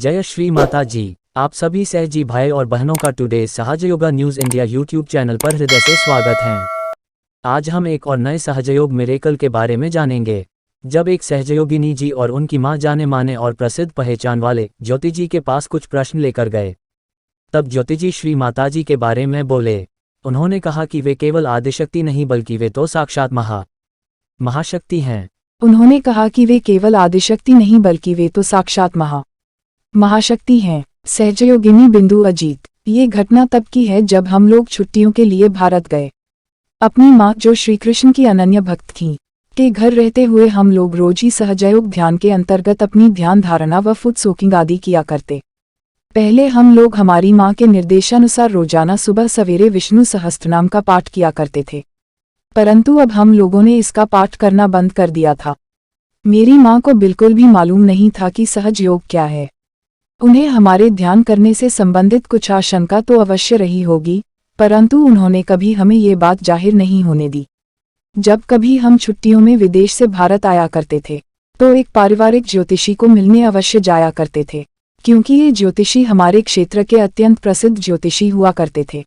जय श्री माता जी। आप सभी सहजी भाई और बहनों का today Sahajayoga news India YouTube channel पर हृदय से स्वागत है। आज हम एक और नए सहजयोग मिरेकल के बारे में जानेंगे। जब एक सहजयोगिनी जी और उनकी मां जाने माने और प्रसिद्ध पहचान वाले ज्योति जी के पास कुछ प्रश्न लेकर गए, तब ज्योति जी श्री माता जी के बारे में बोले। उन्होंने कहा कि वे केवल आदिशक्ति नहीं बल्कि वे तो साक्षात महाशक्ति हैं। उन्होंने कहा कि वे केवल आदिशक्ति नहीं बल्कि वे तो साक्षात महाशक्ति हैं। सहजयोगिनी बिंदु अजीत। ये घटना तब की है जब हम लोग छुट्टियों के लिए भारत गए। अपनी माँ जो श्री कृष्ण की अनन्य भक्त थीं, के घर रहते हुए हम लोग रोज ही सहजयोग ध्यान के अंतर्गत अपनी ध्यान धारणा व फुट सोकिंग आदि किया करते। पहले हम लोग हमारी माँ के निर्देशानुसार रोजाना सुबह सवेरे विष्णु सहस्त्रनाम का पाठ किया करते थे, परंतु अब हम लोगों ने इसका पाठ करना बंद कर दिया था। मेरी माँ को बिल्कुल भी मालूम नहीं था कि सहज योग क्या है। उन्हें हमारे ध्यान करने से संबंधित कुछ आशंका तो अवश्य रही होगी, परंतु उन्होंने कभी हमें ये बात जाहिर नहीं होने दी। जब कभी हम छुट्टियों में विदेश से भारत आया करते थे तो एक पारिवारिक ज्योतिषी को मिलने अवश्य जाया करते थे, क्योंकि ये ज्योतिषी हमारे क्षेत्र के अत्यंत प्रसिद्ध ज्योतिषी हुआ करते थे।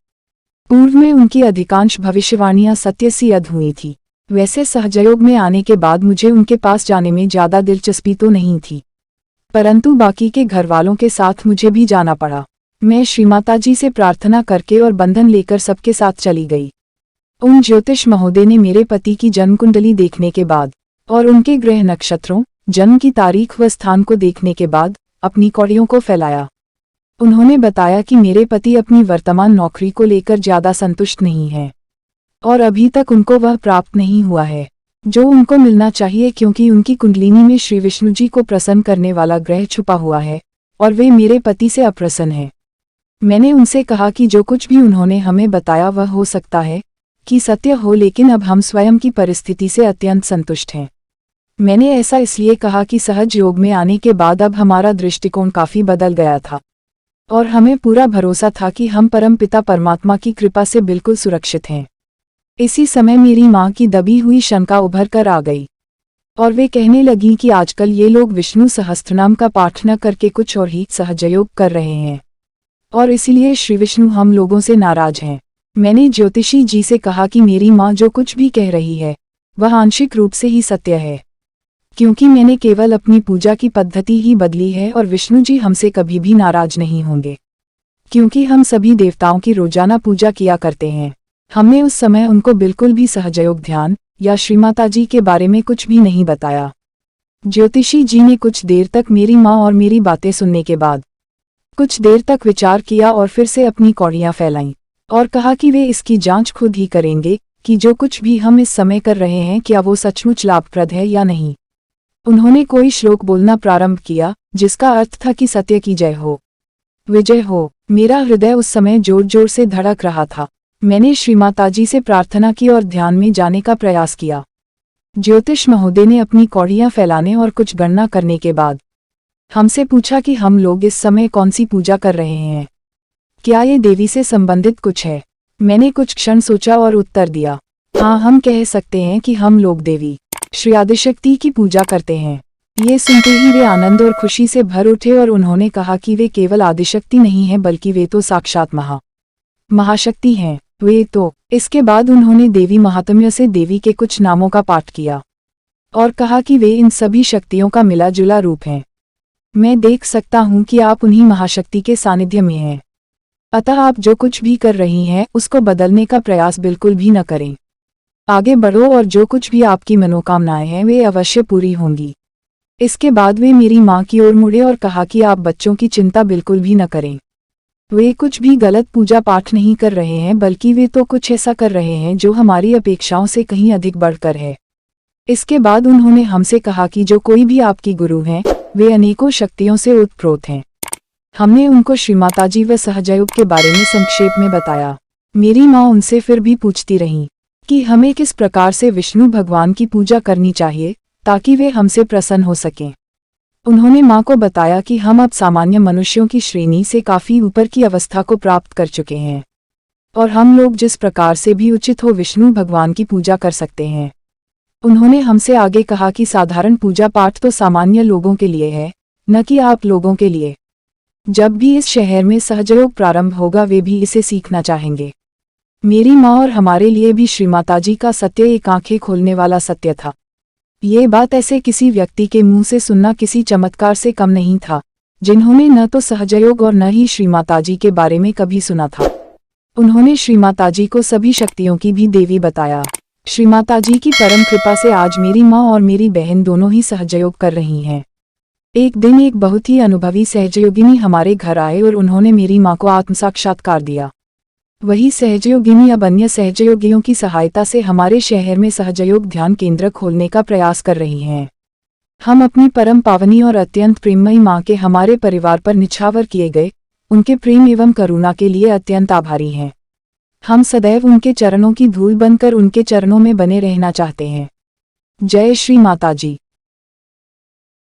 पूर्व में उनकी अधिकांश भविष्यवाणियां सत्य सिद्ध हुई थी। वैसे सहजयोग में आने के बाद मुझे उनके पास जाने में ज्यादा दिलचस्पी तो नहीं थी, परंतु बाकी के घर वालों के साथ मुझे भी जाना पड़ा। मैं श्रीमाता जी से प्रार्थना करके और बंधन लेकर सबके साथ चली गई। उन ज्योतिष महोदय ने मेरे पति की जन्म कुंडली देखने के बाद और उनके ग्रह नक्षत्रों, जन्म की तारीख व स्थान को देखने के बाद अपनी कौड़ियों को फैलाया। उन्होंने बताया कि मेरे पति अपनी वर्तमान नौकरी को लेकर ज्यादा संतुष्ट नहीं हैं और अभी तक उनको वह प्राप्त नहीं हुआ है जो उनको मिलना चाहिए, क्योंकि उनकी कुंडलिनी में श्री विष्णु जी को प्रसन्न करने वाला ग्रह छुपा हुआ है और वे मेरे पति से अप्रसन्न हैं। मैंने उनसे कहा कि जो कुछ भी उन्होंने हमें बताया वह हो सकता है कि सत्य हो, लेकिन अब हम स्वयं की परिस्थिति से अत्यंत संतुष्ट हैं। मैंने ऐसा इसलिए कहा कि सहज योग में आने के बाद अब हमारा दृष्टिकोण काफी बदल गया था और हमें पूरा भरोसा था कि हम परमपिता परमात्मा की कृपा से बिल्कुल सुरक्षित हैं। इसी समय मेरी माँ की दबी हुई शंका उभर कर आ गई और वे कहने लगी कि आजकल ये लोग विष्णु सहस्त्रनाम का पाठ न करके कुछ और ही सहजयोग कर रहे हैं और इसीलिए श्री विष्णु हम लोगों से नाराज हैं। मैंने ज्योतिषी जी से कहा कि मेरी माँ जो कुछ भी कह रही है वह आंशिक रूप से ही सत्य है, क्योंकि मैंने केवल अपनी पूजा की पद्धति ही बदली है और विष्णु जी हमसे कभी भी नाराज नहीं होंगे, क्योंकि हम सभी देवताओं की रोजाना पूजा किया करते हैं। हमने उस समय उनको बिल्कुल भी सहजयोग ध्यान या श्रीमाता जी के बारे में कुछ भी नहीं बताया। ज्योतिषी जी ने कुछ देर तक मेरी माँ और मेरी बातें सुनने के बाद कुछ देर तक विचार किया और फिर से अपनी कौड़ियां फैलाईं और कहा कि वे इसकी जांच खुद ही करेंगे कि जो कुछ भी हम इस समय कर रहे हैं क्या वो सचमुच लाभप्रद है या नहीं। उन्होंने कोई श्लोक बोलना प्रारंभ किया जिसका अर्थ था कि सत्य की जय हो, विजय हो। मेरा हृदय उस समय जोर जोर से धड़क रहा था। मैंने श्रीमाता जी से प्रार्थना की और ध्यान में जाने का प्रयास किया। ज्योतिष महोदय ने अपनी कौड़ियां फैलाने और कुछ गणना करने के बाद हमसे पूछा कि हम लोग इस समय कौन सी पूजा कर रहे हैं, क्या ये देवी से संबंधित कुछ है। मैंने कुछ क्षण सोचा और उत्तर दिया, हाँ, हम कह सकते हैं कि हम लोग देवी श्री आदिशक्ति की पूजा करते हैं। ये सुनते ही वे आनंद और खुशी से भर उठे और उन्होंने कहा कि वे केवल आदिशक्ति नहीं है बल्कि वे तो साक्षात महाशक्ति हैं। वे तो इसके बाद उन्होंने देवी महात्म्य से देवी के कुछ नामों का पाठ किया और कहा कि वे इन सभी शक्तियों का मिला जुला रूप हैं। मैं देख सकता हूं कि आप उन्हीं महाशक्ति के सानिध्य में हैं, अतः आप जो कुछ भी कर रही हैं उसको बदलने का प्रयास बिल्कुल भी न करें। आगे बढ़ो और जो कुछ भी आपकी मनोकामनाएं हैं वे अवश्य पूरी होंगी। इसके बाद वे मेरी माँ की ओर मुड़े और कहा कि आप बच्चों की चिंता बिल्कुल भी न करें। वे कुछ भी गलत पूजा पाठ नहीं कर रहे हैं बल्कि वे तो कुछ ऐसा कर रहे हैं जो हमारी अपेक्षाओं से कहीं अधिक बढ़कर है। इसके बाद उन्होंने हमसे कहा कि जो कोई भी आपकी गुरु हैं वे अनेकों शक्तियों से ओतप्रोत हैं। हमने उनको श्रीमाता जी व सहजयोग के बारे में संक्षेप में बताया। मेरी माँ उनसे फिर भी पूछती रहीं कि हमें किस प्रकार से विष्णु भगवान की पूजा करनी चाहिए ताकि वे हमसे प्रसन्न हो सकें। उन्होंने माँ को बताया कि हम अब सामान्य मनुष्यों की श्रेणी से काफी ऊपर की अवस्था को प्राप्त कर चुके हैं और हम लोग जिस प्रकार से भी उचित हो विष्णु भगवान की पूजा कर सकते हैं। उन्होंने हमसे आगे कहा कि साधारण पूजा पाठ तो सामान्य लोगों के लिए है, न कि आप लोगों के लिए। जब भी इस शहर में सहजयोग प्रारंभ होगा वे भी इसे सीखना चाहेंगे। मेरी माँ और हमारे लिए भी श्री माताजी का सत्य एक आंखें खोलने वाला सत्य था। ये बात ऐसे किसी व्यक्ति के मुंह से सुनना किसी चमत्कार से कम नहीं था, जिन्होंने न तो सहजयोग और न ही श्री माताजी के बारे में कभी सुना था। उन्होंने श्री माताजी को सभी शक्तियों की भी देवी बताया। श्री माताजी की परम कृपा से आज मेरी माँ और मेरी बहन दोनों ही सहजयोग कर रही हैं। एक दिन एक बहुत ही अनुभवी सहजयोगिनी हमारे घर आए और उन्होंने मेरी माँ को आत्म साक्षात्कार दिया। वही सहजयोगिनी अब अन्य सहजयोगियों की सहायता से हमारे शहर में सहजयोग ध्यान केंद्र खोलने का प्रयास कर रही हैं। हम अपनी परम पावनी और अत्यंत प्रेममयी माँ के हमारे परिवार पर निछावर किए गए उनके प्रेम एवं करुणा के लिए अत्यंत आभारी हैं। हम सदैव उनके चरणों की धूल बनकर उनके चरणों में बने रहना चाहते हैं। जय श्री माताजी।